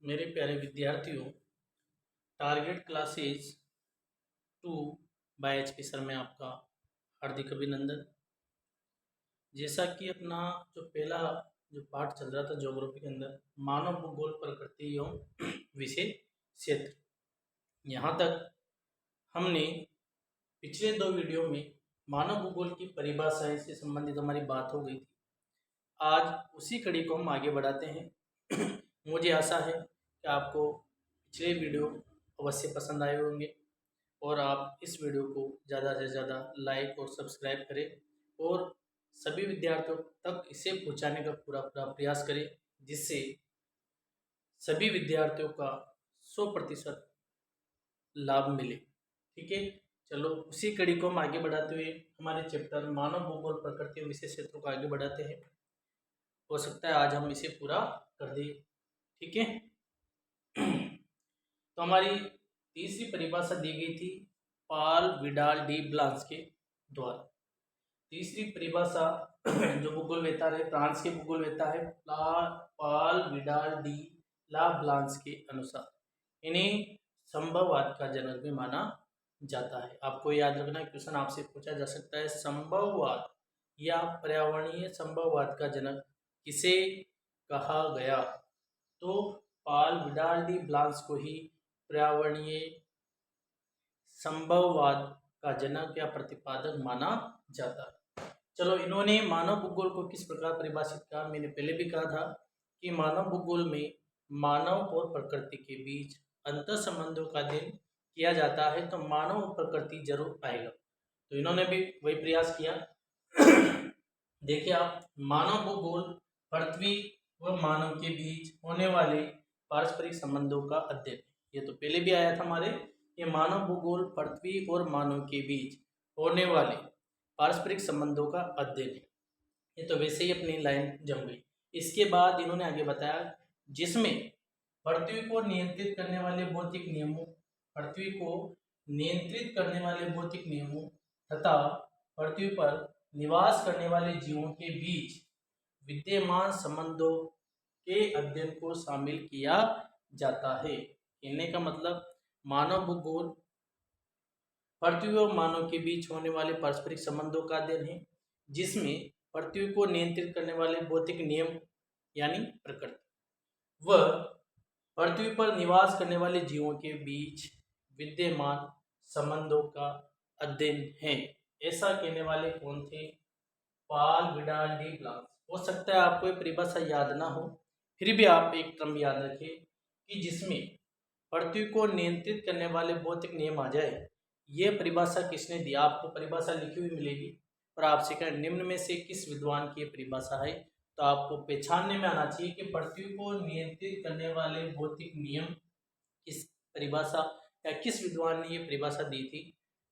मेरे प्यारे विद्यार्थियों, target classes 2 by HP sir में आपका हार्दिक अभिनंदन। जैसा कि अपना जो पहला जो पाठ चल रहा था ज्योग्राफी के अंदर, मानव भूगोल प्रकृति एवं विषय क्षेत्र, यहाँ तक हमने पिछले 2 वीडियो में मानव भूगोल की परिभाषाएं से संबंधित हमारी बात हो गई थी। आज उसी कड़ी को हम आगे बढ़ाते हैं। मुझे आशा है कि आपको पिछले वीडियो अवश्य पसंद आए होंगे और आप इस वीडियो को ज़्यादा से ज़्यादा लाइक और सब्सक्राइब करें और सभी विद्यार्थियों तक इसे पहुंचाने का पूरा प्रयास करें, जिससे सभी विद्यार्थियों का 100% लाभ मिले। ठीक है, चलो उसी कड़ी को हम आगे बढ़ाते हुए हमारे चैप्टर मानव भूगोल प्रकृति और विशेष क्षेत्रों को आगे बढ़ाते हैं। हो सकता है आज हम इसे पूरा कर दें। ठीक है, तो हमारी तीसरी परिभाषा दी गई थी पाल विडाल डी ब्लांस के द्वारा। तीसरी परिभाषा जो भूगोलवेत्ता है, फ्रांस के भूगोलवेत्ता है पाल विडाल डी ला ब्लांस के अनुसार इन्हें संभववाद का जनक भी माना जाता है। आपको याद रखना, क्वेश्चन आपसे पूछा जा सकता है, संभववाद या पर्यावरणीय संभववाद का जनक किसे कहा गया? तो पाल विडाल डी ब्लांस को ही पर्यावरणीय संभववाद का जनक या प्रतिपादक माना जाता है। चलो, इन्होंने मानव भूगोल को किस प्रकार परिभाषित किया? मैंने पहले भी कहा था कि मानव भूगोल में मानव और प्रकृति के बीच अंतर संबंधों का अध्ययन किया जाता है, तो मानव और प्रकृति जरूर आएगा। तो इन्होंने भी वही प्रयास किया। देखिए आप, मानव भूगोल पृथ्वी व मानव के बीच होने वाले पारस्परिक संबंधों का अध्ययन, ये तो पहले भी आया था हमारे। ये मानव भूगोल पृथ्वी और मानव के बीच होने वाले पारस्परिक संबंधों का अध्ययन है। ये तो वैसे ही अपनी लाइन जम गई। इसके बाद इन्होंने आगे बताया, जिसमें पृथ्वी को नियंत्रित करने वाले भौतिक नियमों, पृथ्वी को नियंत्रित करने वाले भौतिक नियमों तथा पृथ्वी पर निवास करने वाले जीवों के बीच विद्यमान संबंधों के अध्ययन को शामिल किया जाता है। कहने का मतलब, मानव भूगोल पृथ्वी और मानव के बीच होने वाले पारस्परिक संबंधों का अध्ययन है, जिसमें पृथ्वी को नियंत्रित करने वाले भौतिक नियम यानी प्रकृति व पृथ्वी पर निवास करने वाले जीवों के बीच विद्यमान संबंधों का अध्ययन है। ऐसा कहने वाले कौन थे? पाल विडाल डी ब्लांस। हो सकता है आपको ये परिभाषा याद ना हो, फिर भी आप एक टर्म याद रखें कि जिसमें पृथ्वी को नियंत्रित करने वाले भौतिक नियम आ जाए। ये परिभाषा किसने दी? आपको परिभाषा लिखी हुई मिलेगी और आपसे कहें निम्न में से किस विद्वान की परिभाषा है, तो आपको पहचानने में आना चाहिए कि पृथ्वी को नियंत्रित करने वाले भौतिक नियम किस परिभाषा या किस विद्वान ने ये परिभाषा दी थी?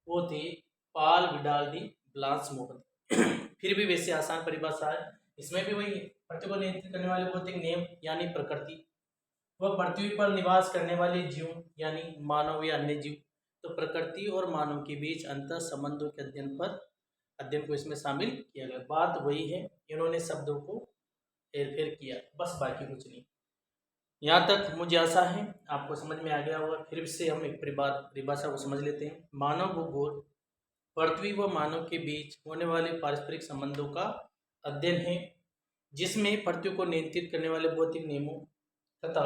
वो थे पाल विडाल डी ब्लांस महोदय। फिर भी वैसे आसान परिभाषा है, इसमें भी वही, पृथ्वी को नियंत्रित करने वाले भौतिक नियम यानी प्रकृति, वह पृथ्वी पर निवास करने वाले जीव यानी मानव या अन्य जीव। तो प्रकृति और मानव के बीच अंतर संबंधों के अध्ययन को इसमें शामिल किया गया। बात वही है, इन्होंने शब्दों को हेरफेर किया, बस, बाकी कुछ नहीं। यहाँ तक मुझे आशा है आपको समझ में आ गया होगा। फिर से हम एक परिभाषा को समझ लेते हैं। मानव भूगोल पृथ्वी व मानव के बीच होने वाले पारस्परिक संबंधों का अध्ययन है, जिसमें पृथ्वी को नियंत्रित करने वाले भौतिक नियमों तथा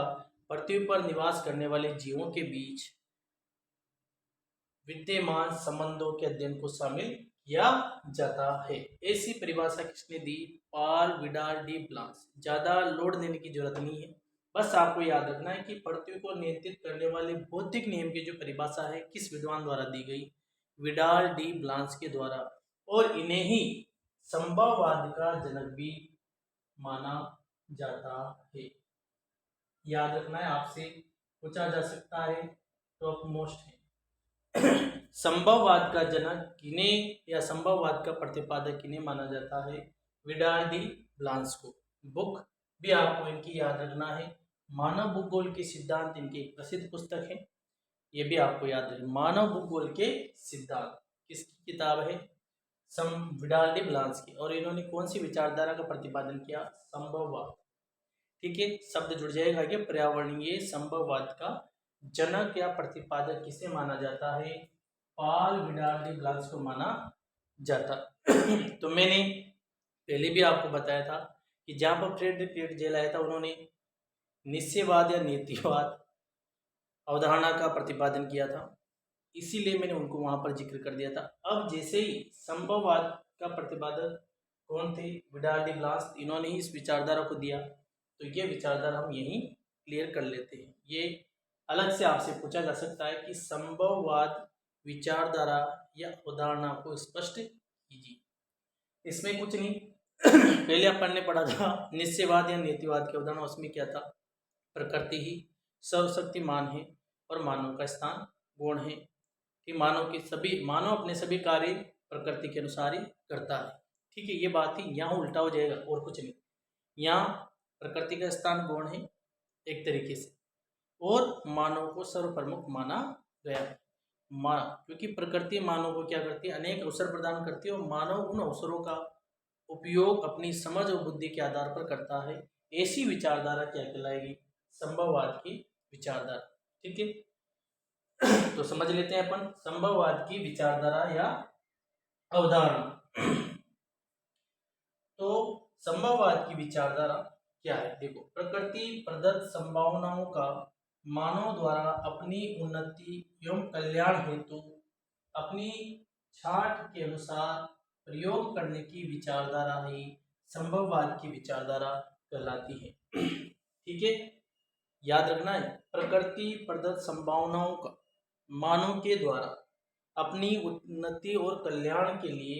पृथ्वी पर निवास करने वाले जीवों के बीच विद्यमान संबंधों के अध्ययन को शामिल किया जाता है। ऐसी परिभाषा किसने दी? पाल विडाल डी ब्लांस। ज्यादा लोड देने की जरूरत नहीं है, बस आपको याद रखना है कि पृथ्वी को नियंत्रित करने वाले भौतिक नियम की जो परिभाषा है किस विद्वान द्वारा दी गई? विडाल डी ब्लांस के द्वारा, और इन्हें ही संभववाद का जनक भी माना जाता है। याद रखना है, आपसे पूछा जा सकता है, टॉप मोस्ट है। संभववाद का जनक किन्हें या संभववाद का प्रतिपादक किन्हें माना जाता है? विडाल डी ब्लांस को। बुक भी आपको इनकी याद रखना है, मानव भूगोल के सिद्धांत इनकी एक प्रसिद्ध पुस्तक है, ये भी आपको याद रखना। मानव भूगोल के सिद्धांत किसकी किताब है? विडाल डी ब्लांस की। और इन्होंने कौन सी विचारधारा का प्रतिपादन किया? संभववाद। ठीक है, शब्द जुड़ जाएगा आगे। पर्यावरणीय संभववाद का जनक या प्रतिपादक किसे माना जाता है? पॉल विडाल डी ब्लास को माना जाता। तो मैंने पहले भी आपको बताया था कि जहाँ पर फ्रेडरिक जेल आया था, उन्होंने निश्चयवाद या नीतिवाद अवधारणा का प्रतिपादन किया था, इसीलिए मैंने उनको वहां पर जिक्र कर दिया था। अब जैसे ही संभववाद का प्रतिपादक कौन थे? विडाल डी ब्लास, इन्होंने ही इस विचारधारा को दिया, तो ये विचारधारा हम यहीं क्लियर कर लेते हैं। ये अलग से आपसे पूछा जा सकता है कि संभववाद विचारधारा या अवधारणा को स्पष्ट कीजिए। इसमें कुछ नहीं, पहले अपन ने पढ़ा था निश्चयवाद या नीतिवाद की अवधारणा। उसमें क्या था? प्रकृति ही सर्वशक्तिमान है और मानव का स्थान गौण है, कि मानव अपने सभी कार्य प्रकृति के अनुसार ही करता है। ठीक है, ये बात ही यहाँ उल्टा हो जाएगा और कुछ नहीं। यहाँ प्रकृति का स्थान गौण है एक तरीके से, और मानव को सर्वप्रमुख माना गया है। क्योंकि प्रकृति मानव को क्या करती है? अनेक अवसर प्रदान करती है, और मानव उन अवसरों का उपयोग अपनी समझ और बुद्धि के आधार पर करता है। ऐसी विचारधारा क्या कहलाएगी? संभववाद की विचारधारा। ठीक है, तो समझ लेते हैं अपन संभववाद की विचारधारा या अवधारणा। तो संभववाद की विचारधारा क्या है? देखो, प्रकृति प्रदत्त संभावनाओं का मानव द्वारा अपनी उन्नति एवं कल्याण हेतु अपनी छाट के अनुसार प्रयोग करने की विचारधारा ही संभववाद की विचारधारा कहलाती है। ठीक है, याद रखना है, प्रकृति प्रदत्त संभावनाओं का मानव के द्वारा अपनी उन्नति और कल्याण के लिए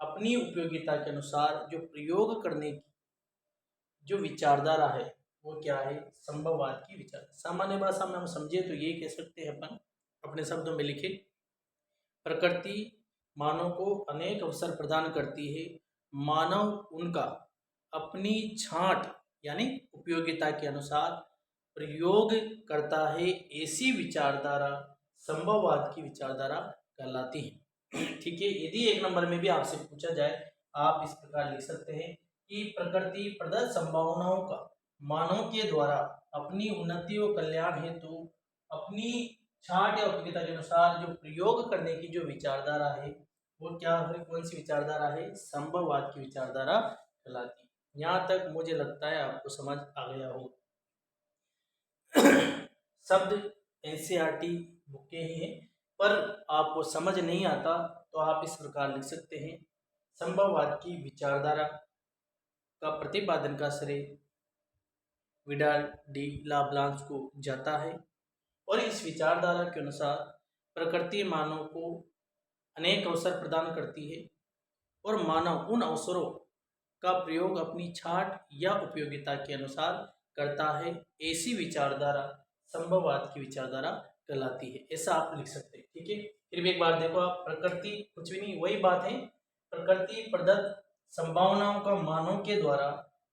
अपनी उपयोगिता के अनुसार जो प्रयोग करने की जो विचारधारा है, वो क्या है? संभववाद की विचार। सामान्य भाषा में हम समझे तो ये कह सकते हैं अपन, अपने शब्दों में लिखे, प्रकृति मानव को अनेक अवसर प्रदान करती है, मानव उनका अपनी छांट यानी उपयोगिता के अनुसार प्रयोग करता है। ऐसी विचारधारा संभववाद की विचारधारा कहलाती है। ठीक है, यदि एक नंबर में भी आपसे पूछा जाए, आप इस प्रकार लिख सकते हैं कि प्रकृति प्रदत्त संभावनाओं का मानव के द्वारा अपनी उन्नति और कल्याण हेतु अपनी छाट या उपयोगिता के अनुसार जो प्रयोग करने की जो विचारधारा है, वो क्या है? कौन सी विचारधारा है? संभववाद की विचारधारा कहलाती है। यहाँ तक मुझे लगता है आपको समझ आ गया हो। शब्द एनसीईआरटी बुक के ही हैं, पर आपको समझ नहीं आता तो आप इस प्रकार लिख सकते हैं, संभववाद की विचारधारा का प्रतिपादन का श्रेय विडाल डी लाब्लांस को जाता है, और इस विचारधारा के अनुसार प्रकृति मानव को अनेक अवसर प्रदान करती है, और मानव उन अवसरों का प्रयोग अपनी छाट या उपयोगिता के अनुसार करता है। ऐसी विचारधारा संभववाद की विचारधारा कहलाती है। ऐसा आप लिख सकते हैं। ठीक है, फिर भी एक बार देखो आप, प्रकृति कुछ भी नहीं, वही बात है, प्रकृति प्रदत्त संभावनाओं का मानव के द्वारा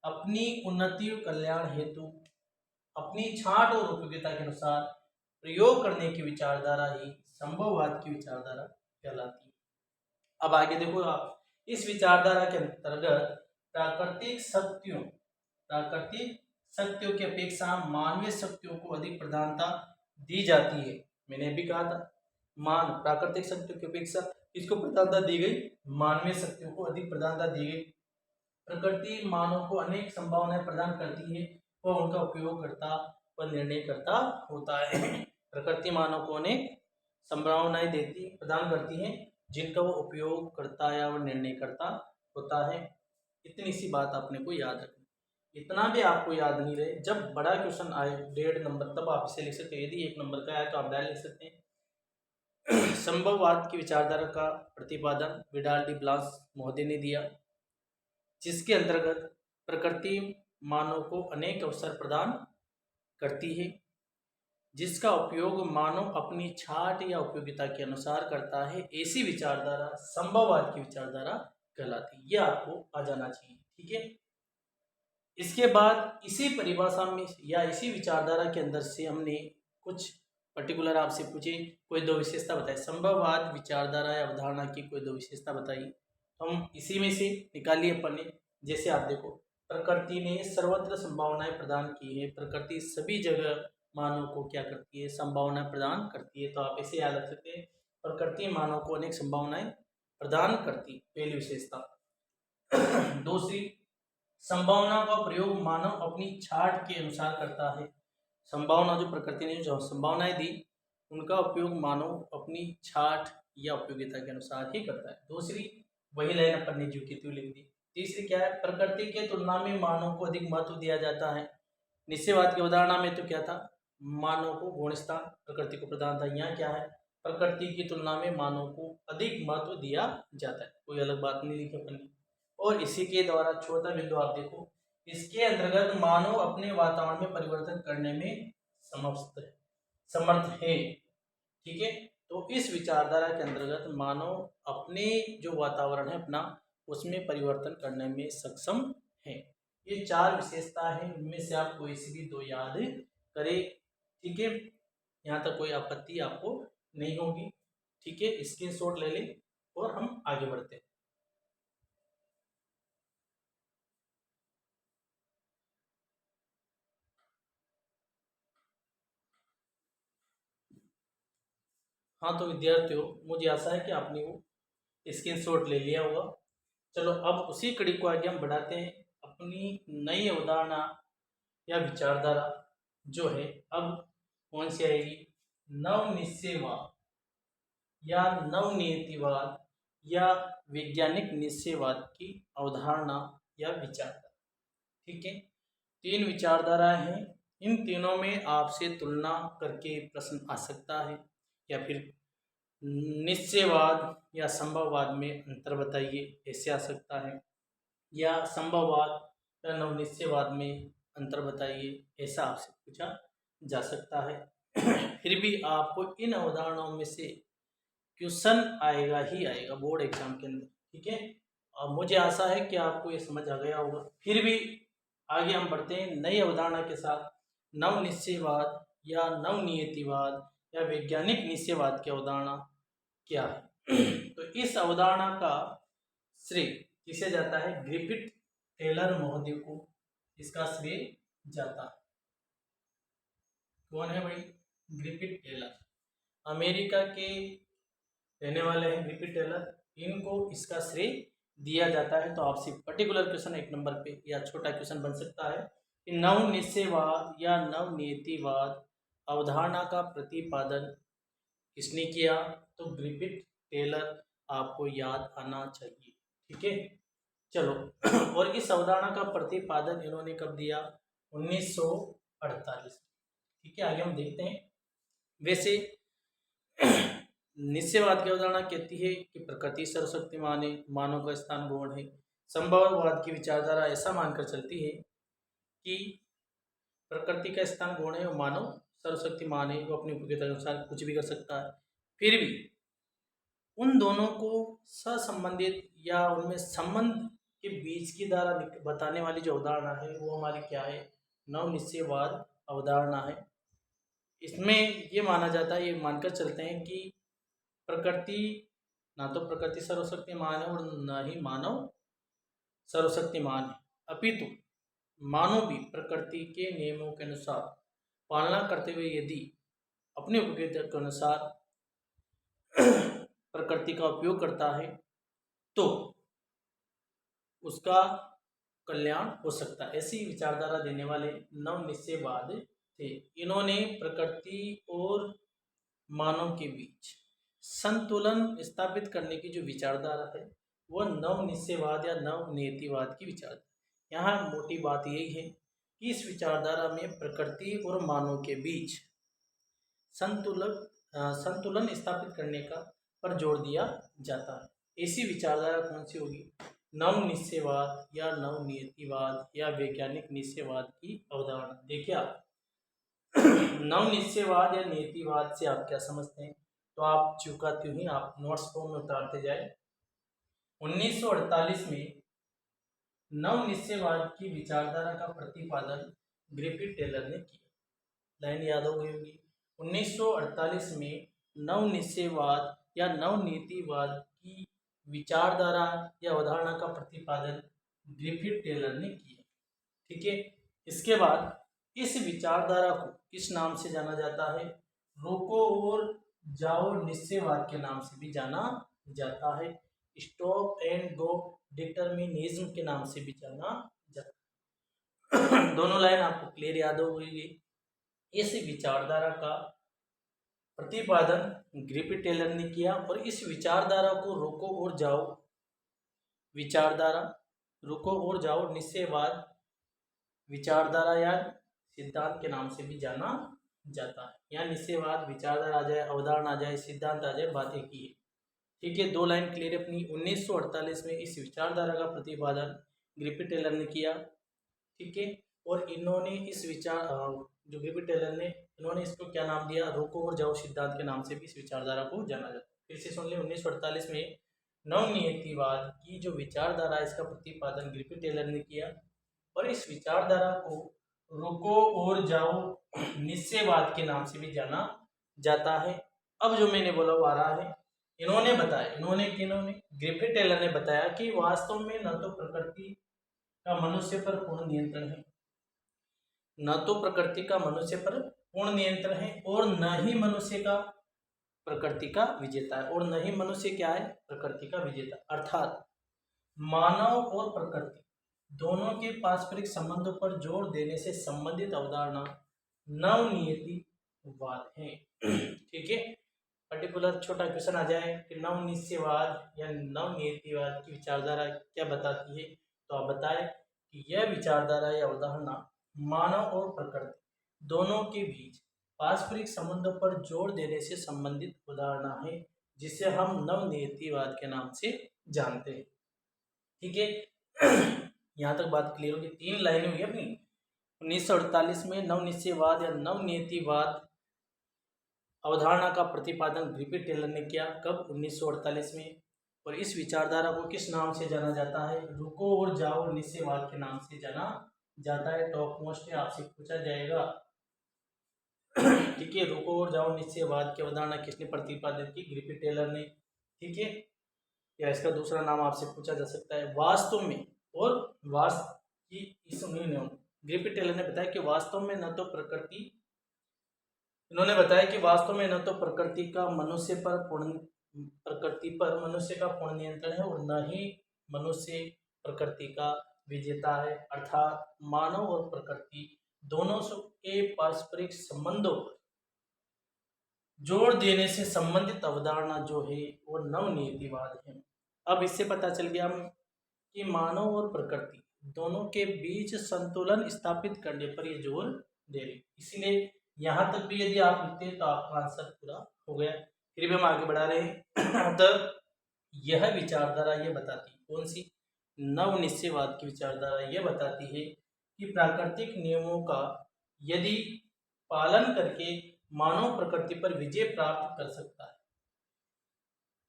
अपनी उन्नति और कल्याण हेतु अपनी छाट और उपयोगिता के अनुसार प्रयोग करने की विचारधारा ही संभववाद की विचारधारा कहलाती है। अब आगे देखो आप, इस विचारधारा के अंतर्गत प्राकृतिक शक्तियों की अपेक्षा मानवीय शक्तियों को अधिक प्रधानता दी जाती है। मैंने भी कहा था, प्राकृतिक शक्तियों की अपेक्षा किसको प्रधानता दी गई? मानवीय शक्तियों को अधिक प्रधानता दी गई। प्रकृति मानव को अनेक संभावनाएं प्रदान करती है, वह उनका उपयोग करता व निर्णय करता होता है। प्रकृति मानव को अनेक संभावनाएं प्रदान करती है, जिनका वो उपयोग करता है और निर्णय करता होता है। इतनी सी बात आपने को याद रखनी। इतना भी आपको याद नहीं रहे, जब बड़ा क्वेश्चन आए 1.5 नंबर, तब आप इसे लिख सकते हैं। यदि 1 नंबर का आया तो आप डायरेक्ट लिख सकते हैं। संभववाद की विचारधारा का प्रतिपादन विडाल डी ब्लास महोदय ने दिया, जिसके अंतर्गत प्रकृति मानव को अनेक अवसर प्रदान करती है, जिसका उपयोग मानव अपनी छाट या उपयोगिता के अनुसार करता है। ऐसी विचारधारा संभववाद की विचारधारा कहलाती है। यह आपको आ जाना चाहिए। ठीक है, इसके बाद इसी परिभाषा में या इसी विचारधारा के अंदर से हमने कुछ पर्टिकुलर आपसे पूछे, कोई 2 विशेषता बताई, संभववाद विचारधारा या अवधारणा की कोई 2 विशेषता बताई, हम इसी में से निकालिए अपन ने। जैसे आप देखो, प्रकृति ने सर्वत्र संभावनाएं प्रदान की है। प्रकृति सभी जगह मानव को क्या करती है, संभावना प्रदान करती है। तो आप इसे याद रख सकते हैं, प्रकृति मानव को अनेक संभावनाएं प्रदान करती, पहली विशेषता। दूसरी, संभावना का प्रयोग मानव अपनी छाट के अनुसार करता है। संभावना, जो प्रकृति ने जो संभावनाएं दी, उनका उपयोग मानव अपनी छाट या उपयोगिता के अनुसार ही करता है। दूसरी, वही लाइन अपन ने जो की थी लिख दी। तीसरी क्या है, प्रकृति के तुलना में मानव को अधिक महत्व दिया जाता है। निश्चयवाद की अवधारणा में तो क्या था, मानव को गुण स्थान प्रकृति को प्रदान था। यहाँ क्या है, प्रकृति की तुलना में मानव को अधिक महत्व दिया जाता है, कोई अलग बात नहीं लिखी अपन ने। और इसी के द्वारा चौथा बिंदु आप देखो, इसके अंतर्गत मानव अपने वातावरण में परिवर्तन करने में समर्थ है। ठीक है, तो इस विचारधारा के अंतर्गत मानव अपने जो वातावरण है अपना, उसमें परिवर्तन करने में सक्षम है। ये चार विशेषता है, उनमें से आप कोई सी भी दो याद करें। ठीक है, यहाँ तक कोई आपत्ति आपको नहीं होगी। ठीक है, स्क्रीनशॉट ले लें और हम आगे बढ़ते हैं। हाँ, तो विद्यार्थियों, मुझे आशा है कि आपने वो स्क्रीनशॉट ले लिया होगा। चलो अब उसी कड़ी को आगे हम बढ़ाते हैं। अपनी नई अवधारणा या विचारधारा जो है अब कौन सी आएगी, नवनिश्चयवाद या नवनियतिवाद या वैज्ञानिक निश्चयवाद की अवधारणा या विचारधारा। ठीक है, तीन विचारधाराएं हैं। इन तीनों में आपसे तुलना करके प्रश्न आ सकता है, या फिर निश्चयवाद या संभववाद में अंतर बताइए, ऐसे आ सकता है, या संभववाद या नवनिश्चयवाद में अंतर बताइए, ऐसा आपसे पूछा जा सकता है। फिर भी आपको इन अवधारणाओं में से क्वेश्चन आएगा ही आएगा बोर्ड एग्जाम के अंदर। ठीक है, और मुझे आशा है कि आपको ये समझ आ गया होगा। फिर भी आगे हम बढ़ते हैं नई अवधारणा के साथ, नवनिश्चयवाद या नवनियतिवाद या वैज्ञानिक निश्चयवाद की अवधारणा क्या है। तो इस अवधारणा का श्रेय किसे जाता है, ग्रिफिथ टेलर महोदय को इसका श्रेय जाता है। कौन है भाई, ग्रिफिथ टेलर, अमेरिका के रहने वाले हैं ग्रिफिथ टेलर, इनको इसका श्रेय दिया जाता है। तो आपसे पर्टिकुलर क्वेश्चन एक नंबर पे या छोटा क्वेश्चन बन सकता है कि नवनिश्चयवाद या नवनियतिवाद अवधारणा का प्रतिपादन किसने किया, तो ग्रिफिथ टेलर आपको याद आना चाहिए। ठीक है, चलो और इस अवधारणा का प्रतिपादन इन्होंने कब दिया, 1948। ठीक है, आगे हम देखते हैं। वैसे निश्चयवाद की अवधारणा कहती है कि प्रकृति सर्वशक्तिमान है, मानव का स्थान गौण है। संभववाद की विचारधारा ऐसा मानकर चलती है कि प्रकृति का स्थान गौण है और मानव सर्वशक्तिमान है, वो अपनी उपयोगिता के अनुसार कुछ भी कर सकता है। फिर भी उन दोनों को सहसंबंधित या उनमें संबंध के बीच की धारा बताने वाली जो अवधारणा है वो हमारी क्या है, नवनिश्चयवाद अवधारणा है। इसमें ये माना जाता है, ये मानकर चलते हैं कि प्रकृति, ना तो प्रकृति सर्वशक्तिमान है और न ही मानव सर्वशक्तिमान है, अपितु मानव भी प्रकृति के नियमों के अनुसार पालना करते हुए यदि अपने उपयोगिता के अनुसार प्रकृति का उपयोग करता है तो उसका कल्याण हो सकता है। ऐसी विचारधारा देने वाले नवनिश्चयवाद थे। इन्होंने प्रकृति और मानव के बीच संतुलन स्थापित करने की जो विचारधारा है वह नवनिश्चयवाद या नवनियतिवाद की विचारधारा। यहाँ मोटी बात यही है कि इस विचारधारा में प्रकृति और मानव के बीच संतुलन स्थापित करने का पर जोर दिया जाता है। ऐसी विचारधारा कौन सी होगी, नवनिश्चयवाद या नवनियतिवाद या वैज्ञानिक निश्चयवाद की अवधारणा। देखिए आप नवनिश्चयवाद या नियतिवाद से आप क्या समझते हैं, तो आप चुका त्यों ही आप नोट्स फॉर्म में उतारते जाए। 1948 में नवनिश्चयवाद की विचारधारा का प्रतिपादन ग्रिफिथ टेलर ने किया। लाइन याद हो गई होगी। 1948 में नवनिश्चयवाद या नवनीतिवाद की विचारधारा या अवधारणा का प्रतिपादन ग्रिफिथ टेलर ने किया। ठीक है। इसके बाद इस विचारधारा को किस नाम से जाना जाता है? रोको और जाओ निश्चयवाद के नाम से भी जाना जाता है। स्टॉप एंड गो डिटर्मिनिज्म के नाम से भी जाना जाता है। दोनों लाइन आपको क्लियर याद हो गई। इस विचारधारा का प्रतिपादन ग्रिफिथ टेलर ने किया और इस विचारधारा को रोको और जाओ विचारधारा, रुको और जाओ निश्चयवाद विचारधारा या सिद्धांत के नाम से भी जाना जाता है। या निश्चयवाद विचारधारा आ जाए, अवधारणा आ जाए, सिद्धांत आ जाए, बात एक ही है। ठीक है, दो लाइन क्लियर अपनी। 1948 में इस विचारधारा का प्रतिपादन ग्रिफिथ टेलर ने किया। ठीक है, और इन्होंने इस विचार जो ग्रिफिथ टेलर ने, इन्होंने इसको क्या नाम दिया? रोको और जाओ सिद्धांत के नाम से भी इस विचारधारा को जाना जाता है। फिर से सुन ले, 1948 में नवनियतिवाद की जो विचारधारा है इसका प्रतिपादन ग्रिफिथ टेलर ने किया और इस विचारधारा को रुको और जाओ निश्चयवाद के नाम से भी जाना जाता है। अब जो मैंने बोला वो आ रहा है। इन्होंने बताया, इन्होंने ग्रिफिथ टेलर ने बताया कि वास्तव में न तो प्रकृति का मनुष्य पर पूर्ण नियंत्रण है, न तो प्रकृति का मनुष्य पर पूर्ण नियंत्रण है और न ही मनुष्य का प्रकृति का विजेता है, और न ही मनुष्य क्या है? प्रकृति का विजेता। अर्थात मानव और प्रकृति दोनों के पारस्परिक संबंधों पर जोर देने से संबंधित अवधारणा नवनियतिवाद है। ठीक है, पर्टिकुलर छोटा क्वेश्चन आ जाए कि नवनिश्चयवाद या नवनियतिवाद की विचारधारा क्या बताती है, तो आप बताएं कि यह विचारधारा या अवधारणा मानव और प्रकृति दोनों के बीच पारस्परिक संबंधों पर जोर देने से संबंधित उदाहरणा है, जिसे हम नवनियतिवाद के नाम से जानते हैं। ठीक है, यहाँ तक बात क्लियर होगी। 3 लाइनें हुई अपनी। 1948 में नवनिश्चयवाद या नवनियतिवाद अवधारणा का प्रतिपादन ग्रिफिथ टेलर ने किया। कब? 1948 में। और इस विचारधारा को किस नाम से जाना जाता है? रुको और जाओ निश्चयवाद के नाम से जाना जाता है। टॉप मोस्ट में आपसे पूछा जाएगा। ठीक है, रुको और जाओ निश्चयवाद की अवधारणा किसने प्रतिपादित की? ग्रिफिथ टेलर ने। ठीक है, या इसका दूसरा नाम आपसे पूछा जा सकता है वास्तव में। और ग्रिफिथ टेलर ने बताया कि वास्तव में न तो प्रकृति, इन्होंने बताया कि वास्तव में न तो प्रकृति का मनुष्य का पूर्ण नियंत्रण है और न ही मनुष्य प्रकृति का विजेता है। अर्थात मानव और प्रकृति दोनों के पारस्परिक संबंधों पर जोर देने से संबंधित अवधारणा जो है वो नवनियतिवाद है। अब इससे पता चल गया कि मानव और प्रकृति दोनों के बीच संतुलन स्थापित करने पर ये जोर दे रही। इसीलिए यहाँ तक भी यदि आप लिखते हैं तो आपका आंसर पूरा हो गया। फिर भी हम आगे बढ़ा रहे हैं। तब यह विचारधारा ये बताती, कौन सी? नवनिश्चयवाद की विचारधारा ये बताती है कि प्राकृतिक नियमों का यदि पालन करके मानव प्रकृति पर विजय प्राप्त कर सकता है।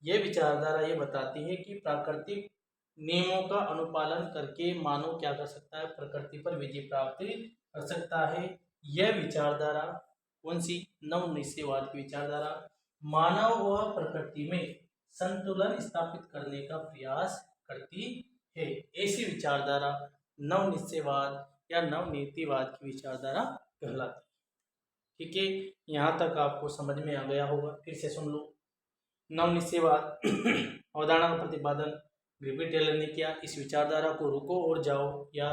यह विचारधारा ये बताती है कि प्राकृतिक नियमों का अनुपालन करके मानव क्या कर सकता है? प्रकृति पर विजय प्राप्त कर सकता है। यह विचारधारा कौन सी? नवनिश्चयवाद की विचारधारा मानव व प्रकृति में संतुलन स्थापित करने का प्रयास करती है। ऐसी विचारधारा नवनिश्चयवाद या नवनीतिवाद की विचारधारा कहलाती है। ठीक है, यहाँ तक आपको समझ में आ गया होगा। फिर से सुन लो। नवनिश्चयवाद अवधारणा का प्रतिपादन ग्रिफिथ टेलर ने किया। इस विचारधारा को रुको और जाओ या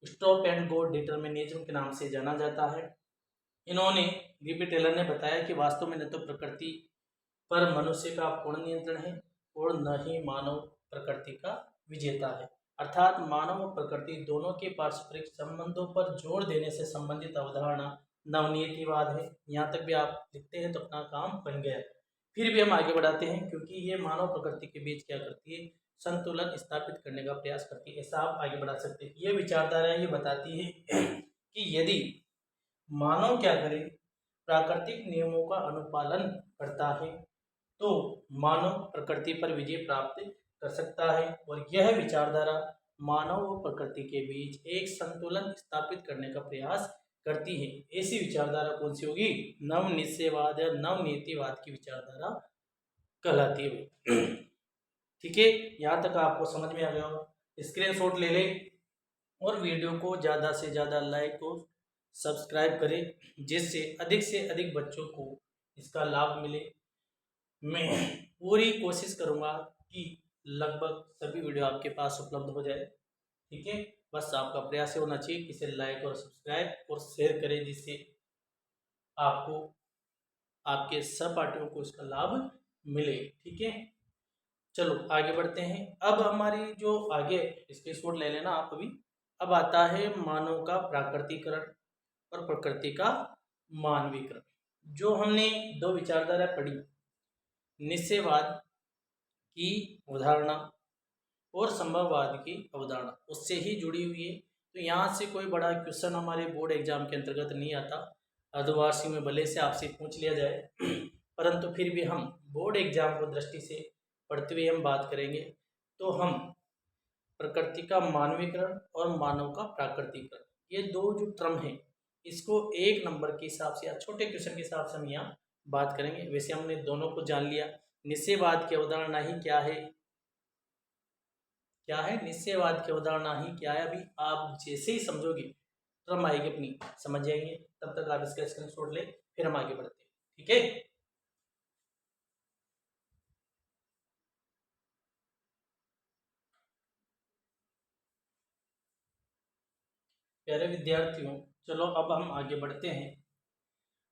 स्टॉप एंड गो डिटर्मिनिज्म के नाम से जाना जाता है। इन्होंने, ग्रिफिथ टेलर ने बताया कि वास्तव में न तो प्रकृति पर मनुष्य का पूर्ण नियंत्रण है और न ही मानव प्रकृति का विजेता है। अर्थात मानव और प्रकृति दोनों के पारस्परिक संबंधों पर जोर देने से संबंधित अवधारणा नवनियतिवाद है। यहाँ तक भी आप लिखते हैं तो अपना काम बन गया। फिर भी हम आगे बढ़ाते हैं, क्योंकि ये मानव प्रकृति के बीच क्या करती है? संतुलन स्थापित करने का प्रयास करती है। ऐसा आप आगे बढ़ा सकते हैं। ये विचारधारा ये बताती है कि यदि मानव क्या करे? प्राकृतिक नियमों का अनुपालन करता है तो मानव प्रकृति पर विजय प्राप्त कर सकता है। और यह विचारधारा मानव और प्रकृति के बीच एक संतुलन स्थापित करने का प्रयास करती है। ऐसी विचारधारा कौन सी होगी? नवनिश्चयवाद या नवनीतिवाद की विचारधारा कहलाती है। ठीक है, यहाँ तक आपको समझ में आ गया हो। स्क्रीनशॉट ले ले और वीडियो को ज़्यादा से ज़्यादा लाइक और सब्सक्राइब करें, जिससे से अधिक बच्चों को इसका लाभ मिले। मैं पूरी कोशिश करूँगा कि लगभग सभी वीडियो आपके पास उपलब्ध हो जाए। ठीक है, बस आपका प्रयास ये होना चाहिए कि इसे लाइक और सब्सक्राइब और शेयर करें, जिससे आपको आपके सहपाठियों को इसका लाभ मिले। ठीक है, चलो आगे बढ़ते हैं। अब हमारी जो आगे स्क्रीनशॉट ले लेना आप अभी। अब आता है मानव का प्राकृतिकरण और प्रकृति का मानवीकरण। जो हमने दो विचारधारा पढ़ी, निश्चयवाद की अवधारणा और संभववाद की अवधारणा, उससे ही जुड़ी हुई है। तो यहाँ से कोई बड़ा क्वेश्चन हमारे बोर्ड एग्जाम के अंतर्गत नहीं आता। अर्धवार्षिक में भले से आपसे पूछ लिया जाए, परंतु फिर भी हम बोर्ड एग्जाम को दृष्टि से पढ़ते हुए हम बात करेंगे। तो हम प्रकृति का मानवीकरण और मानव का प्राकृतिकरण, ये दो जो टर्म है, इसको एक नंबर के हिसाब से या छोटे क्वेश्चन के हिसाब से हम यहाँ बात करेंगे। वैसे हमने दोनों को जान लिया। निश्चयवाद की अवधारणा ही क्या है, क्या है निश्चयवाद की अवधारणा ही क्या है, अभी आप जैसे ही समझोगे टर्म आएगी अपनी समझ जाएंगे। तब तक आप इसका स्क्रीनशॉट ले, फिर हम आगे बढ़ते हैं। ठीक है, प्यारे विद्यार्थियों, चलो अब हम आगे बढ़ते हैं।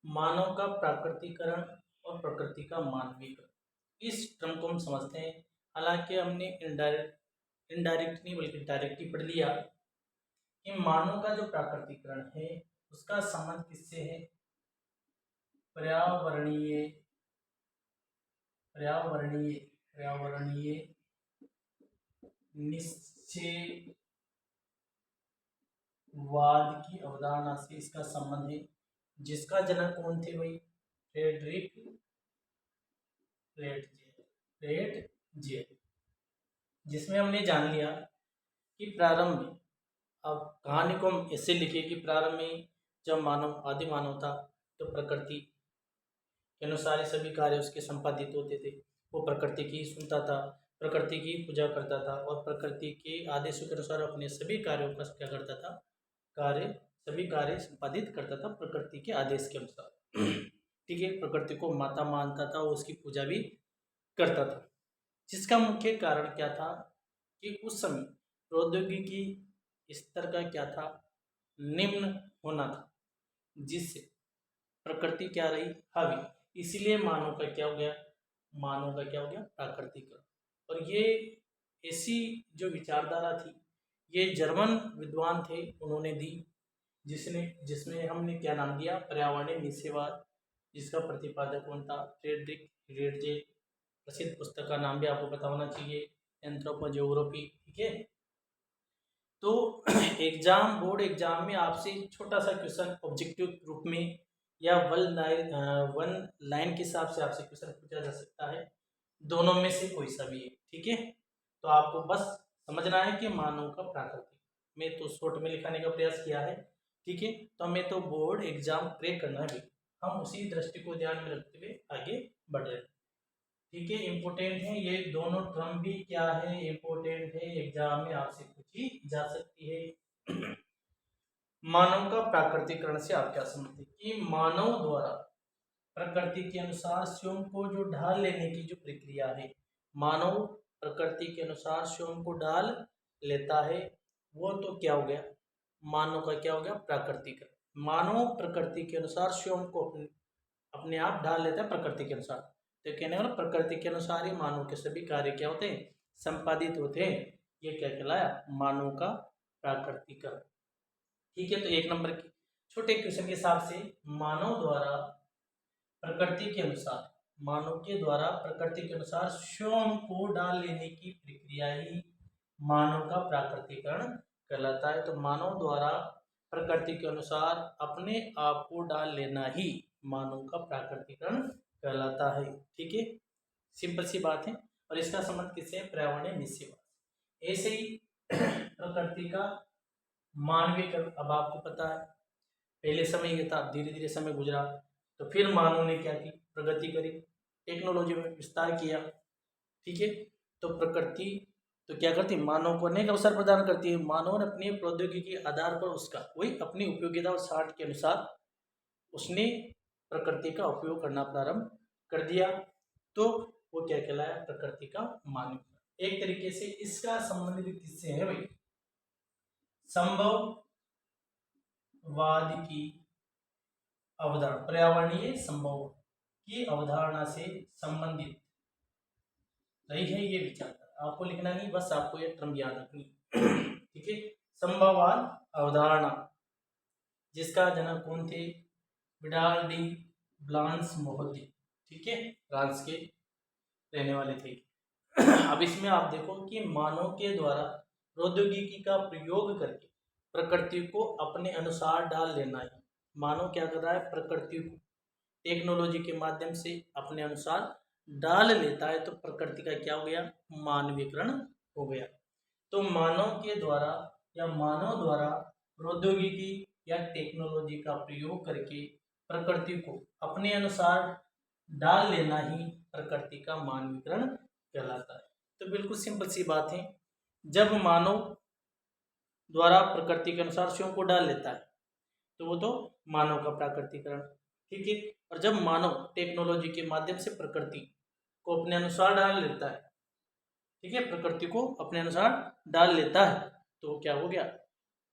मानव का प्राकृतिकरण और प्रकृति का मानवीकरण, इस टर्म को हम समझते हैं। हालांकि हमने इनडायरेक्ट नहीं बल्कि डायरेक्ट ही पढ़ लिया कि मानव का जो प्राकृतिकरण है उसका संबंध किससे है, पर्यावरणीय पर्यावरणीय पर्यावरणीय निश्चयवाद की अवधारणा से इसका संबंध है, जिसका जनक कौन थे भाई, फ्रेडरिक रेटजे, जिसमें हमने जान लिया कि प्रारंभ में, अब कहानी को हम ऐसे लिखे कि प्रारंभ में जब मानव आदि मानव था, तो प्रकृति के अनुसार ही सभी कार्य उसके संपादित होते थे। वो प्रकृति की सुनता था, प्रकृति की पूजा करता था और प्रकृति के आदेशों के अनुसार अपने सभी कार्यों का क्या करता था, सभी कार्य संपादित करता था प्रकृति के आदेश के अनुसार। ठीक है, प्रकृति को माता मानता था और उसकी पूजा भी करता था, जिसका मुख्य कारण क्या था कि उस समय प्रौद्योगिकी स्तर का क्या था, निम्न होना था, जिससे प्रकृति क्या रही, हावी। इसीलिए मानव का क्या हो गया, प्राकृतिकरण। और ये ऐसी जो विचारधारा थी, ये जर्मन विद्वान थे, उन्होंने दी, जिसमें हमने क्या नाम दिया, पर्यावरणीय निश्चयवाद, जिसका प्रतिपादक कौन था, फ्रेडरिक रेटजे। प्रसिद्ध पुस्तक का नाम भी आपको पता होना चाहिए, एंथ्रोपोज्योग्राफी। ठीक है, तो बोर्ड एग्जाम में आपसे छोटा सा क्वेश्चन ऑब्जेक्टिव रूप में या वन लाइन के हिसाब से आपसे क्वेश्चन पूछा जा सकता है, दोनों में से कोई सा भी है। ठीक है, तो आपको बस समझना है कि मानव का प्राकृतिक, मैं तो शॉर्ट में लिखाने का प्रयास किया है। ठीक है, तो हमें तो बोर्ड एग्जाम क्रैक करना है, हम उसी दृष्टि को ध्यान में रखते हुए आगे बढ़ रहे हैं। ठीक है, इम्पोर्टेंट है ये दोनों टर्म भी, क्या है, इम्पोर्टेंट है, एग्जाम में आपसे पूछी जा सकती है। मानव का प्राकृतिकरण से आप क्या समझते हैं कि मानव द्वारा प्रकृति के अनुसार स्वयं को जो ढाल लेने की जो प्रक्रिया है, मानव प्रकृति के अनुसार स्वयं को ढाल लेता है, वो तो क्या हो गया, मानव का क्या हो गया, प्राकृतिकरण। मानव प्रकृति के अनुसार स्वयं को अपने आप ढाल लेता है प्रकृति के अनुसार, तो कहने वाला प्रकृति के अनुसार ही मानव के सभी कार्य क्या होते हैं, संपादित होते हैं। ये क्या कहलाया, मानव का प्राकृतिकरण। ठीक है, तो एक नंबर की छोटे क्वेश्चन के हिसाब से, मानव द्वारा प्रकृति के अनुसार, मानव के द्वारा प्रकृति के अनुसार स्वयं को डाल लेने की प्रक्रिया ही मानव का प्राकृतिकरण कहलाता है। तो मानव द्वारा प्रकृति के अनुसार अपने आप को डाल लेना ही मानव का प्राकृतिकरण कहलाता है। ठीक है, सिंपल सी बात है। और इसका संबंध किससे है, पर्यावरणीय निश्चयवाद। ऐसे ही प्रकृति का मानवीकरण, अब आपको पता है पहले समय ये था, धीरे धीरे समय गुजरा, तो फिर मानव ने क्या की, प्रगति करी, टेक्नोलॉजी में विस्तार किया। ठीक है, तो प्रकृति तो क्या करती है, मानव को अनेक अवसर प्रदान करती है। मानव ने अपनी प्रौद्योगिकी के आधार पर उसका वही अपनी उपयोगिता और साठ के अनुसार उसने प्रकृति का उपयोग करना प्रारंभ कर दिया, तो वो क्या कहलाया, प्रकृति का मानव। एक तरीके से इसका संबंधित किससे है भाई, संभववाद की अवधारणा, पर्यावरणीय संभव की अवधारणा से संबंधित रही है ये विचारधारा। आपको लिखना नहीं, बस आपको ये टर्म याद रखनी। ठीक है, संभववाद अवधारणा, जिसका जनक कौन थे, विडाल डी ब्लांस मोहदी। ठीक है, फ्रांस के रहने वाले थे। अब इसमें आप देखो कि मानव के द्वारा प्रौद्योगिकी का प्रयोग करके प्रकृति को अपने अनुसार डाल लेना है। मानव क्या कर रहा है, प्रकृति को टेक्नोलॉजी के माध्यम से अपने अनुसार डाल लेता है, तो प्रकृति का क्या हो गया, मानवीकरण हो गया। तो मानव के द्वारा या मानव द्वारा प्रौद्योगिकी या टेक्नोलॉजी का प्रयोग करके प्रकृति को अपने अनुसार डाल लेना ही प्रकृति का मानवीकरण कहलाता है। तो बिल्कुल सिंपल सी बात है, जब मानव द्वारा प्रकृति के अनुसार स्वयं को डाल लेता है तो वो तो मानव का प्राकृतिकरण। ठीक है, और जब मानव टेक्नोलॉजी के माध्यम से प्रकृति को अपने अनुसार डाल लेता है, ठीक है, प्रकृति को अपने अनुसार डाल लेता है, तो क्या हो गया,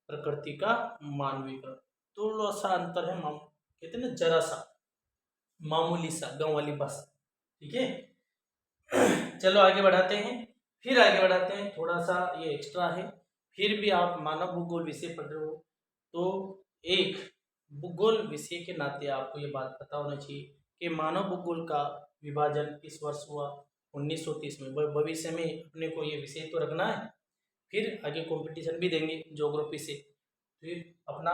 प्रकृति का मानवीकरण। थोड़ा सा अंतर है, कहते हैं ना, जरा सा, मामूली सा, गांव वाली भाषा। ठीक है, चलो आगे बढ़ाते हैं। फिर आगे बढ़ाते हैं, थोड़ा सा ये एक्स्ट्रा है, फिर भी आप मानव भूगोल विषय पढ़ रहे हो तो एक भूगोल विषय के नाते आपको ये बात पता होना चाहिए कि मानव भूगोल का विभाजन किस वर्ष हुआ, 1930 में। भविष्य में अपने को ये विषय तो रखना है, फिर आगे कंपटीशन भी देंगे ज्योग्राफी से, फिर अपना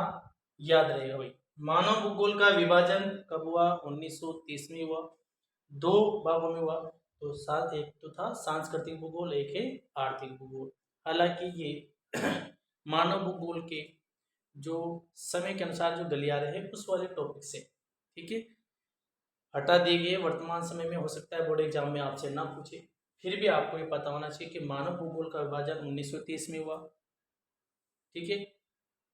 याद रहेगा भाई। मानव भूगोल का विभाजन कब हुआ, 1930 में हुआ। दो भागों में हुआ, तो साथ, एक तो था सांस्कृतिक भूगोल, एक है आर्थिक भूगोल। हालांकि ये मानव भूगोल के जो समय के अनुसार जो गलियारे हैं उस वाले टॉपिक से, ठीक है, हटा दिए गए। वर्तमान समय में हो सकता है बोर्ड एग्जाम में आपसे ना पूछे, फिर भी आपको ये पता होना चाहिए कि मानव भूगोल का विभाजन 1930 में हुआ। ठीक है,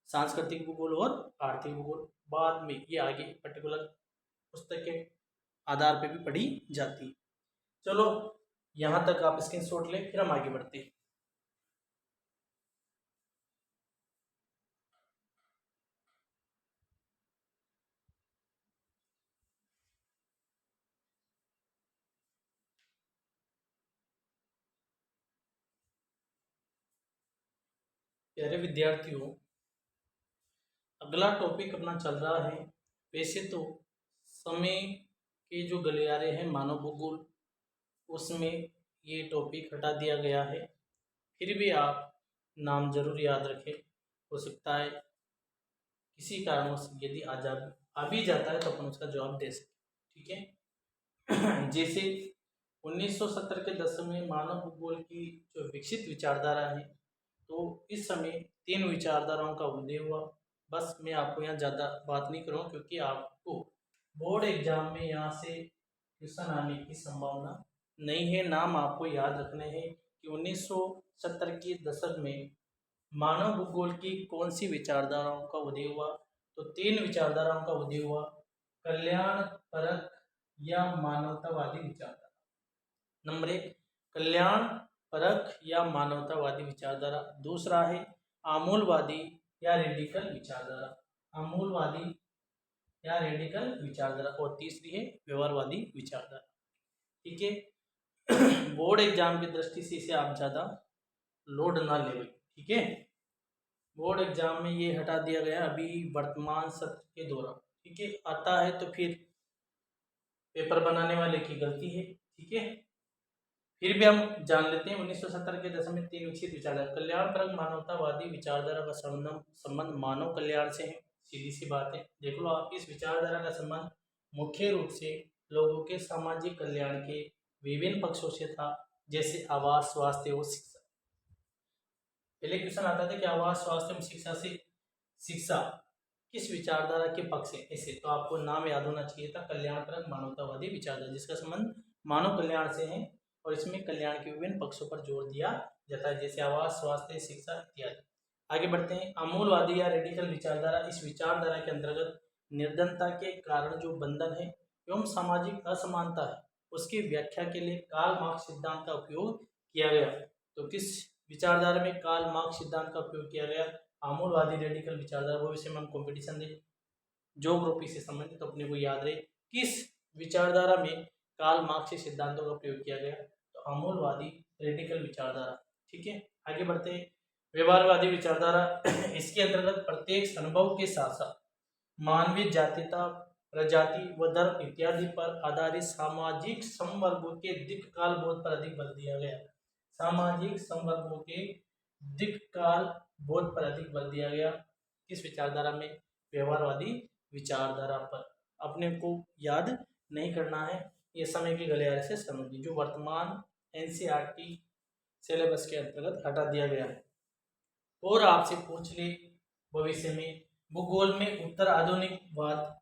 सांस्कृतिक भूगोल और आर्थिक भूगोल बाद में ये आगे पर्टिकुलर पुस्तक के आधार पे भी पढ़ी जाती है। चलो यहाँ तक आप स्क्रीनशॉट लें, फिर हम आगे बढ़ते हैं। प्यारे विद्यार्थियों, अगला टॉपिक अपना चल रहा है, वैसे तो समय के जो गलियारे हैं मानव भूगोल, उसमें ये टॉपिक हटा दिया गया है, फिर भी आप नाम जरूर याद रखें। हो सकता है किसी कारणवश यदि आ भी जाता है तो अपन उसका जवाब दे सकते। ठीक है, जैसे 1970 के दशक में मानव भूगोल की जो विकसित विचारधारा है, तो इस समय 3 विचारधाराओं का उदय हुआ। बस मैं आपको यहाँ ज़्यादा बात नहीं करूँगा, क्योंकि आपको बोर्ड एग्जाम में यहाँ से क्वेश्चन आने की संभावना नहीं है। नाम आपको याद रखने हैं कि 1970 के दशक में मानव भूगोल की कौन सी विचारधाराओं का उदय हुआ, तो 3 विचारधाराओं का उदय हुआ। कल्याण परक या मानवतावादी विचारधारा, नंबर 1 कल्याण परक या मानवतावादी विचारधारा। दूसरा है आमूलवादी या रेडिकल विचारधारा, आमूलवादी या रेडिकल विचारधारा। और तीसरी है व्यवहारवादी विचारधारा। ठीक है, बोर्ड एग्जाम की दृष्टि से इसे आप ज़्यादा लोड ना ले। ठीक है, बोर्ड एग्जाम में ये हटा दिया गया अभी वर्तमान सत्र के दौरान। ठीक है, आता है तो फिर पेपर बनाने वाले की गलती है। ठीक है, फिर भी हम जान लेते हैं 1970 के दशक में 3 विकसित विचारधारा। कल्याणपरक मानवतावादी विचारधारा का संबंध मानव कल्याण से है, सीधी सी बात है। देख लो आप, इस विचारधारा का संबंध मुख्य रूप से लोगों के सामाजिक कल्याण के विभिन्न पक्षों से था, जैसे आवास, स्वास्थ्य और शिक्षा। पहले क्वेश्चन आता था कि आवास, स्वास्थ्य एवं शिक्षा से शिक्षा किस विचारधारा के पक्ष है, ऐसे तो आपको नाम याद होना चाहिए था, कल्याणपरक मानवतावादी विचारधारा, जिसका संबंध मानव कल्याण से है और इसमें कल्याण के विभिन्न पक्षों पर जोर दिया जाता है, जैसे आवास, स्वास्थ्य, शिक्षा इत्यादि। आगे बढ़ते हैं। अमूलवादी या रेडिकल विचारधारा, इस विचारधारा के अंतर्गत निर्धनता के कारण जो बंधन है एवं सामाजिक असमानता है उसकी व्याख्या के लिए कार्ल मार्क्स सिद्धांत का उपयोग किया गया। तो किस विचारधारा में कार्ल मार्क्स सिद्धांत का उपयोग किया गया? अमूलवादी रेडिकल विचारधारा। भविष्य में हम कॉम्पिटिशन दे ज्योग्राफी से संबंधित अपने को याद रहे, किस विचारधारा में कार्ल मार्क्स के सिद्धांतों का प्रयोग किया गया? तो अमूलवादी रेडिकल विचारधारा। ठीक है, आगे बढ़ते हैं। व्यवहारवादी विचारधारा, इसके अंतर्गत प्रत्येक अनुभव के साथ साथ मानवीय जातीयता, प्रजाति व धर्म इत्यादि पर आधारित सामाजिक संवर्गों के दीर्घकाल बोध पर अधिक बल दिया गया। सामाजिक संवर्गों के दीर्घकाल बोध पर अधिक बल दिया गया। किस विचारधारा में? व्यवहारवादी विचारधारा पर। अपने को याद नहीं करना है, ये समय के गलियारे से संबंधित जो वर्तमान एनसीईआरटी सिलेबस के अंतर्गत हटा दिया गया है। और आपसे पूछ ले भविष्य में भूगोल में उत्तर आधुनिकवाद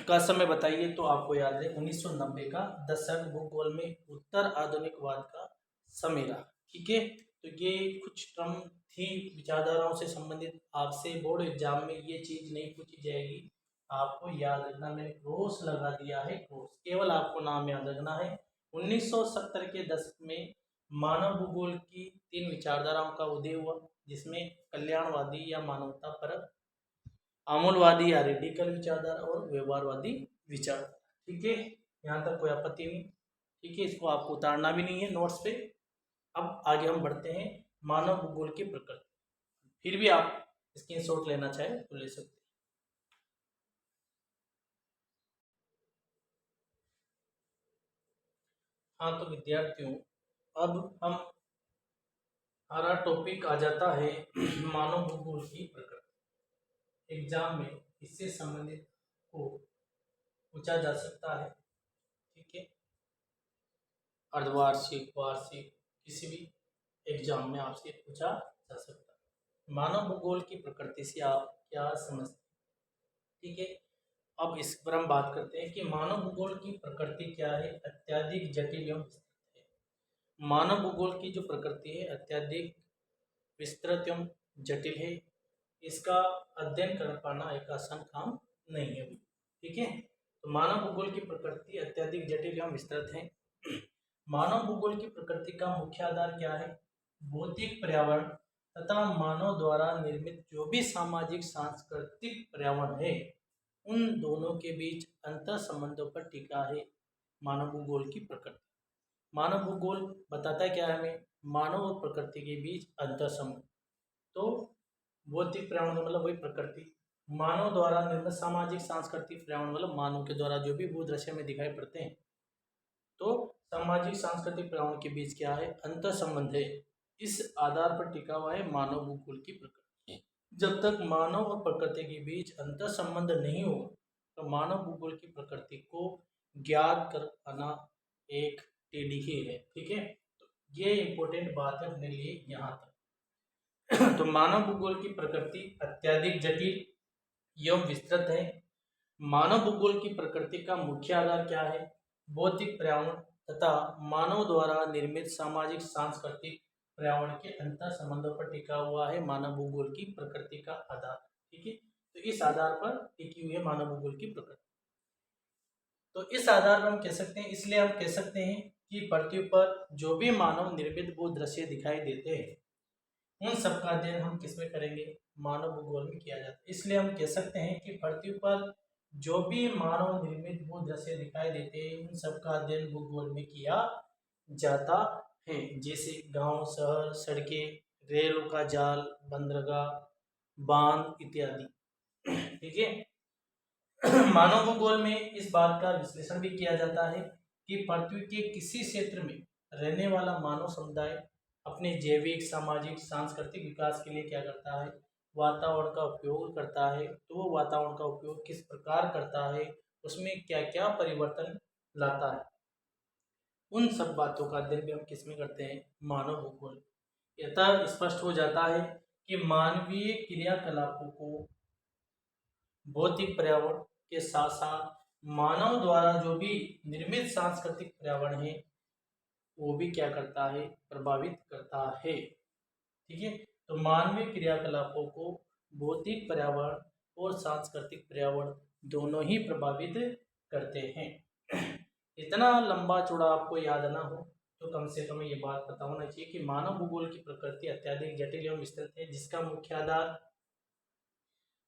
का समय बताइए, तो आपको याद है 1990 का दशक भूगोल में उत्तर आधुनिकवाद का समय रहा। ठीक है, तो ये कुछ टर्म थी विचारधाराओं से संबंधित। आपसे बोर्ड एग्जाम में ये चीज नहीं पूछी जाएगी, आपको याद रखना। मैंने क्रॉस लगा दिया है, क्रॉस, केवल आपको नाम याद रखना है। 1970 के दशक में मानव भूगोल की 3 विचारधाराओं का उदय हुआ, जिसमें कल्याणवादी या मानवता परक, अमूलवादी या रेडिकल विचारधारा और व्यवहारवादी विचारधारा। ठीक है, यहाँ तक कोई आपत्ति नहीं। ठीक है, इसको आपको उतारना भी नहीं है नोट्स पे। अब आगे हम बढ़ते हैं मानव भूगोल की प्रकृति। फिर भी आप स्क्रीनशॉट लेना चाहे तो ले सकते हैं। हाँ, तो विद्यार्थियों, अब हम हमारा टॉपिक आ जाता है मानव भूगोल की प्रकृति। एग्जाम में इससे संबंधित को पूछा जा सकता है। ठीक है, अर्धवार्षिक, वार्षिक, किसी भी एग्जाम में आपसे पूछा जा सकता है। मानव भूगोल की प्रकृति से आप क्या समझते हैं? ठीक है, अब इस पर हम बात करते हैं कि मानव भूगोल की प्रकृति क्या है। अत्यधिक जटिल एवं विस्तृत है। मानव भूगोल की जो प्रकृति है अत्यधिक विस्तृत एवं जटिल है। इसका अध्ययन कर पाना एक आसान काम नहीं है। ठीक है, तो मानव भूगोल की प्रकृति अत्यधिक जटिल एवं विस्तृत है। मानव भूगोल की प्रकृति का मुख्य आधार क्या है? भौतिक पर्यावरण तथा मानव द्वारा निर्मित जो भी सामाजिक सांस्कृतिक पर्यावरण है उन दोनों के बीच अंतर संबंधों पर टिका है मानव भूगोल की प्रकृति। मानव भूगोल बताता क्या है हमें? मानव और प्रकृति के बीच अंतर संबंध। तो भौतिक पर्यावरण मतलब वही प्रकृति, मानव द्वारा निर्मित सामाजिक सांस्कृतिक पर्यावरण मतलब मानव के द्वारा जो भी भूदृश्य में दिखाई पड़ते हैं, तो सामाजिक सांस्कृतिक पर्यावरण के बीच क्या है? अंतर संबंध है। इस आधार पर टिका हुआ है मानव भूगोल की प्रकृति। जब तक मानव और प्रकृति के बीच अंतर संबंध नहीं हो तो मानव भूगोल की प्रकृति को ज्ञात कर पाना एक टेढ़ी ही है। ठीक है, तो ये इंपॉर्टेंट बात है अपने लिए यहाँ तक। तो मानव भूगोल की प्रकृति अत्यधिक जटिल एवं विस्तृत है। मानव भूगोल की प्रकृति का मुख्य आधार क्या है? भौतिक पर्यावरण तथा मानव द्वारा निर्मित सामाजिक सांस्कृतिक पर्यावरण के अंतर संबंधों पर टिका हुआ है मानव भूगोल की प्रकृति का आधार। ठीक है, तो इस आधार पर टिकी हुई है मानव भूगोल की प्रकृति। तो इस आधार पर हम कह सकते हैं, इसलिए हम कह सकते हैं कि पृथ्वी पर जो भी मानव निर्मित भूदृश्य दिखाई देते हैं उन सबका अध्ययन हम किसमें करेंगे? मानव भूगोल में किया जाता है। इसलिए हम कह सकते हैं कि पृथ्वी पर जो भी मानव निर्मित भूदृश्य दिखाई देते हैं उन सबका अध्ययन भूगोल में किया जाता है। जैसे गांव, शहर, सड़कें, रेलों का जाल, बंदरगाह, बांध इत्यादि। ठीक है, मानव भूगोल में इस बात का विश्लेषण भी किया जाता है कि पृथ्वी के किसी क्षेत्र में रहने वाला मानव समुदाय अपने जैविक, सामाजिक, सांस्कृतिक विकास के लिए क्या करता है? वातावरण का उपयोग करता है। तो वो वातावरण का उपयोग किस प्रकार करता है, उसमें क्या क्या परिवर्तन लाता है, उन सब बातों का अध्ययन भी हम किस में करते हैं? मानव भूगोल। यथा स्पष्ट हो जाता है कि मानवीय क्रियाकलापों को भौतिक पर्यावरण के साथ साथ मानव द्वारा जो भी निर्मित सांस्कृतिक पर्यावरण है वो भी क्या करता है, प्रभावित करता है। ठीक है, तो मानवीय क्रियाकलापों को भौतिक पर्यावरण और सांस्कृतिक पर्यावरण दोनों ही प्रभावित करते हैं। इतना लंबा चौड़ा आपको याद ना हो तो कम से कम ये बात पता होना चाहिए कि मानव भूगोल की प्रकृति अत्यधिक जटिल एवं विस्तृत है, जिसका मुख्य आधार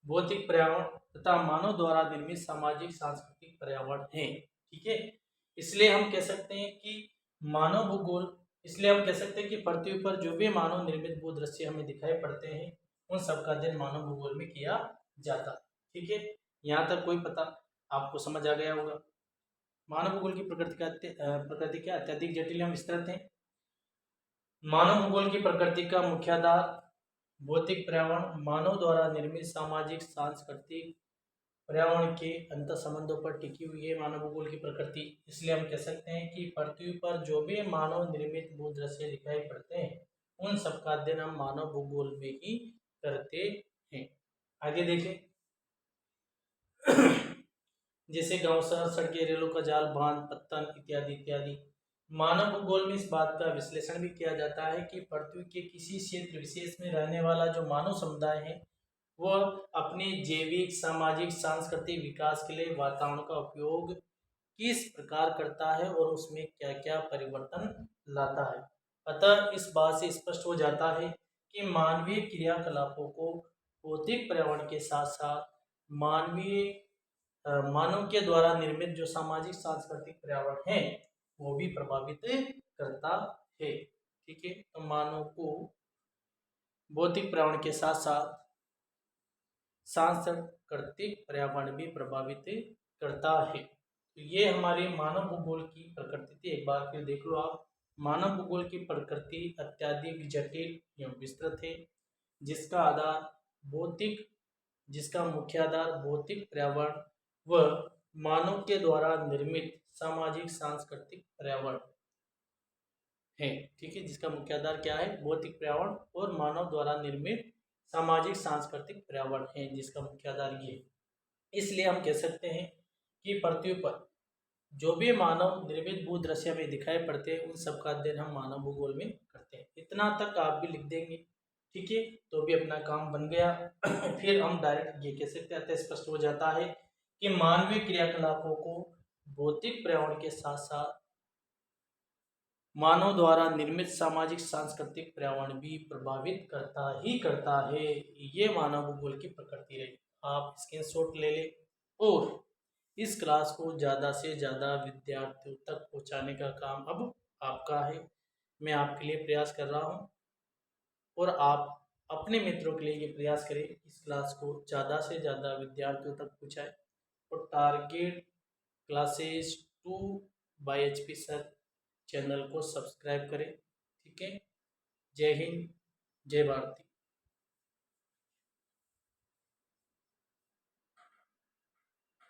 भौतिक पर्यावरण तथा मानव द्वारा निर्मित सामाजिक सांस्कृतिक पर्यावरण है। ठीक है, इसलिए हम कह सकते हैं कि मानव भूगोल, इसलिए हम कह सकते हैं कि पृथ्वी पर जो भी मानव निर्मित भू दृश्य हमें दिखाई पड़ते हैं उन सब का अध्ययन मानव भूगोल में किया जाता है। ठीक है, यहाँ तक कोई पता आपको समझ आ गया होगा। मानव भूगोल की प्रकृति क्या अत्यधिक जटिल एवं विस्तृत है। मानव भूगोल की प्रकृति का मुख्य आधार भौतिक पर्यावरण मानव द्वारा निर्मित सामाजिक सांस्कृतिक पर्यावरण के अंतर संबंधों पर टिकी हुई है मानव भूगोल की प्रकृति। इसलिए हम कह सकते हैं कि पृथ्वी पर जो भी मानव निर्मित भू दृश्य दिखाई पड़ते हैं उन सब का अध्ययन हम मानव भूगोल में ही करते हैं। आगे देखें। जैसे गांव, शहर, सड़कें, रेलों का जाल, बांध, पत्तन इत्यादि इत्यादि। मानव भूगोल में इस बात का विश्लेषण भी किया जाता है कि पृथ्वी के किसी क्षेत्र विशेष में रहने वाला जो मानव समुदाय है वह अपने जैविक, सामाजिक, सांस्कृतिक विकास के लिए वातावरण का उपयोग किस प्रकार करता है और उसमें क्या क्या परिवर्तन लाता है। अतः इस बात से स्पष्ट हो जाता है कि मानवीय क्रियाकलापों को भौतिक पर्यावरण के साथ साथ मानव के द्वारा निर्मित जो सामाजिक सांस्कृतिक पर्यावरण है वो भी प्रभावित करता है। ठीक है, तो मानव को भौतिक पर्यावरण के साथ साथ सांस्कृतिक पर्यावरण भी प्रभावित करता है। तो ये हमारे मानव भूगोल की प्रकृति थी। एक बार फिर देख लो आप। मानव भूगोल की प्रकृति अत्यधिक जटिल एवं विस्तृत है, जिसका आधार भौतिक जिसका मुख्य आधार भौतिक पर्यावरण व मानव के द्वारा निर्मित सामाजिक सांस्कृतिक पर्यावरण है। ठीक है, जिसका मुख्य आधार क्या है, भौतिक पर्यावरण और मानव द्वारा निर्मित सामाजिक सांस्कृतिक पर्यावरण है, जिसका मुख्य आधार ये है। इसलिए हम कह सकते हैं कि पृथ्वी पर जो भी मानव निर्मित भू दृश्य में दिखाई पड़ते हैं उन सब का अध्ययन हम मानव भूगोल में करते हैं। इतना तक आप भी लिख देंगे। ठीक है, तो भी अपना काम बन गया। फिर हम डायरेक्ट ये कह सकते हैं, स्पष्ट हो जाता है कि मानवीय क्रियाकलापों को भौतिक पर्यावरण के साथ साथ मानव द्वारा निर्मित सामाजिक सांस्कृतिक पर्यावरण भी प्रभावित करता ही करता है। ये मानव भूगोल की प्रकृति रही। आप स्क्रीनशॉट ले लें और इस क्लास को ज़्यादा से ज़्यादा विद्यार्थियों तक पहुंचाने का काम अब आपका है। मैं आपके लिए प्रयास कर रहा हूं और आप अपने मित्रों के लिए ये प्रयास करें इस क्लास को ज़्यादा से ज़्यादा विद्यार्थियों तक पहुंचाएं और target classes 2 by HP sir channel को सब्सक्राइब करें। ठीक है, जय हिंद, जय भारती।